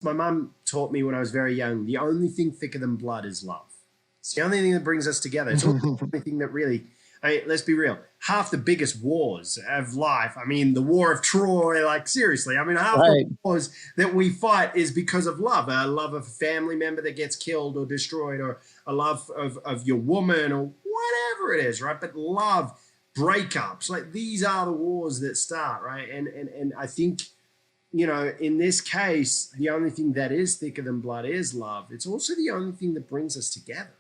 My mum taught me when I was very young, the only thing thicker than blood is love. It's the only thing that brings us together. It's also the only thing that really, I mean, let's be real. Half the biggest wars of life, I mean, the War of Troy, like seriously, I mean, half Right. the wars that we fight is because of love. A love of a family member that gets killed or destroyed, or a love of your woman, or whatever it is, right? But love, breakups, like these are the wars that start, right? And I think, you know, in this case, the only thing that is thicker than blood is love. It's also the only thing that brings us together.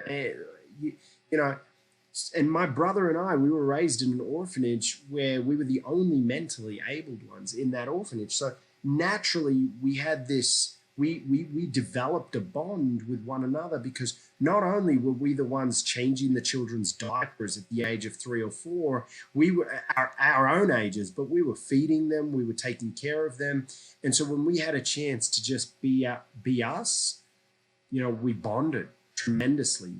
You, you know, and my brother and I, we were raised in an orphanage where we were the only mentally abled ones in that orphanage. So naturally, we had this. We developed a bond with one another because not only were we the ones changing the children's diapers at the age of 3 or 4, we were our own ages, but we were feeding them, we were taking care of them, and so when we had a chance to just be us, you know, we bonded tremendously.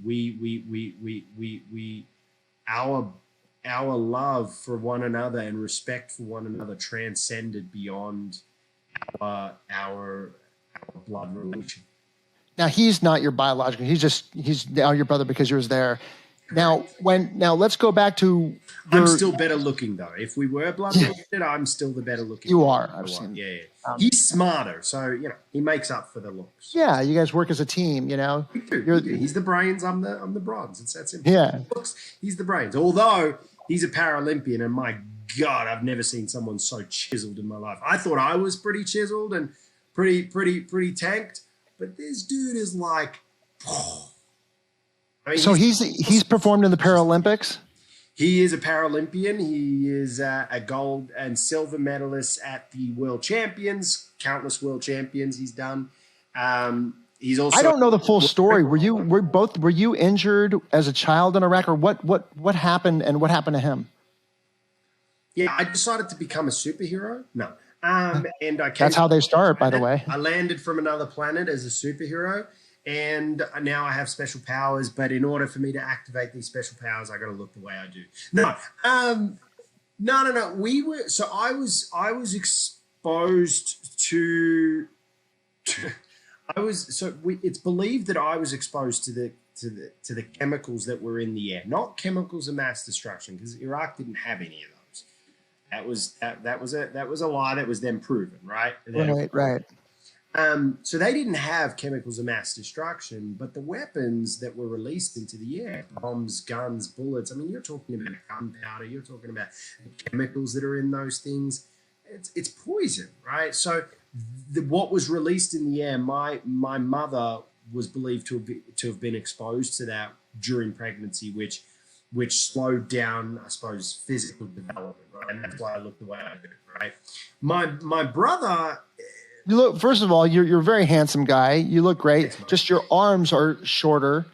Our love for one another and respect for one another transcended beyond our blood relation. Now he's not your biological. He's now your brother because you was there. Now let's go back to. I'm still better looking though. If we were blood related, I'm still the better looking. You are. I've seen. Yeah. He's smarter, so you know he makes up for the looks. Yeah, you guys work as a team. You know. We do. He's the brains. I'm the bronze. It's that simple. Yeah. He's the brains. Although he's a Paralympian, and my God, I've never seen someone so chiseled in my life. I thought I was pretty chiseled and pretty tanked, but this dude is like. I mean, so he's performed in the Paralympics. He is a Paralympian. He is a gold and silver medalist at the World Champions, countless World Champions he's done. He's also. I don't know the full story. Were you injured as a child in Iraq, or what happened, and what happened to him? Yeah, I decided to become a superhero. No, and that's how they start, by the way. I landed from another planet as a superhero. And now I have special powers, but in order for me to activate these special powers, I got to look the way I do. No. We were I was exposed to it's believed that I was exposed to the chemicals that were in the air, not chemicals of mass destruction, because Iraq didn't have any of those. That was a lie that was then proven, right? Right. So they didn't have chemicals of mass destruction, but the weapons that were released into the air, bombs, guns, bullets, I mean, you're talking about gunpowder, you're talking about the chemicals that are in those things. It's poison, right? So what was released in the air, my mother was believed to have been exposed to that during pregnancy, which slowed down, I suppose, physical development, right? And that's why I look the way I do, right? My brother... You look. First of all, you're a very handsome guy. You look great. Just your arms are shorter,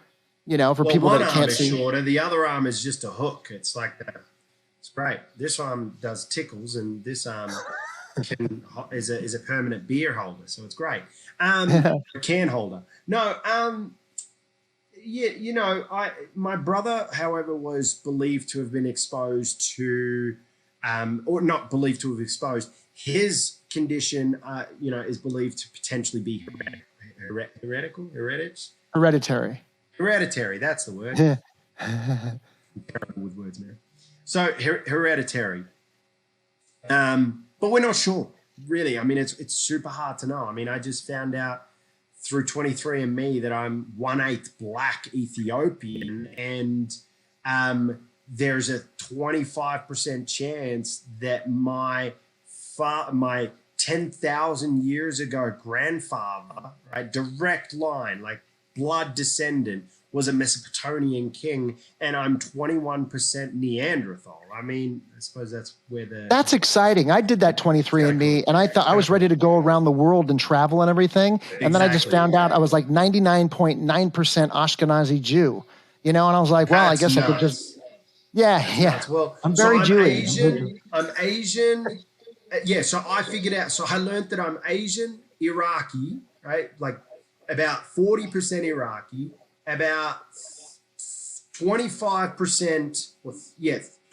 you know, for people that can't see. One arm is shorter. The other arm is just a hook. It's like that. It's great. This arm does tickles, and this arm is a permanent beer holder. So it's great. A can holder. No. Yeah. You know, my brother, however, was believed to have been exposed to, or not believed to have exposed. His condition, you know, is believed to potentially be hereditary. That's the word. I'm terrible with words, man. So hereditary. But we're not sure, really. I mean, it's super hard to know. I mean, I just found out through 23andMe that I'm 1/8 Black Ethiopian, and there's a 25% chance that my 10,000 years ago grandfather, right, direct line, like blood descendant, was a Mesopotamian king, and I'm 21% Neanderthal. I mean, I suppose that's where That's exciting. I did that 23andMe, and I thought I was ready to go around the world and travel and everything, and then I just found out I was like 99.9% Ashkenazi Jew, you know, and I was like, well, I guess I could just, yeah. Well, I'm very Jewish. I'm Asian. Yeah, so I figured out. So I learned that I'm Asian, Iraqi, right? Like about 40% Iraqi, about 25%,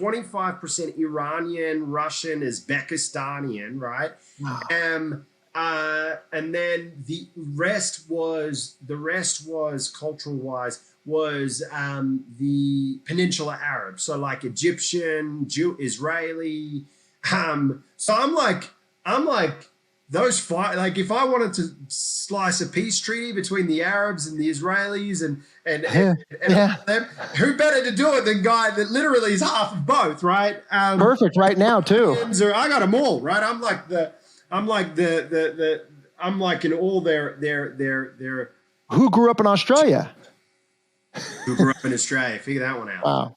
25% Iranian, Russian, Uzbekistanian, right? Wow. And then the rest was cultural wise was the Peninsula Arab, so like Egyptian, Israeli. So I'm like those five. Like if I wanted to slice a peace treaty between the Arabs and the Israelis and them, who better to do it than guy that literally is half of both, right? Perfect right now too. I got them all, right? I'm like in all their. Who grew up in Australia? Who grew up in Australia? Figure that one out. Wow.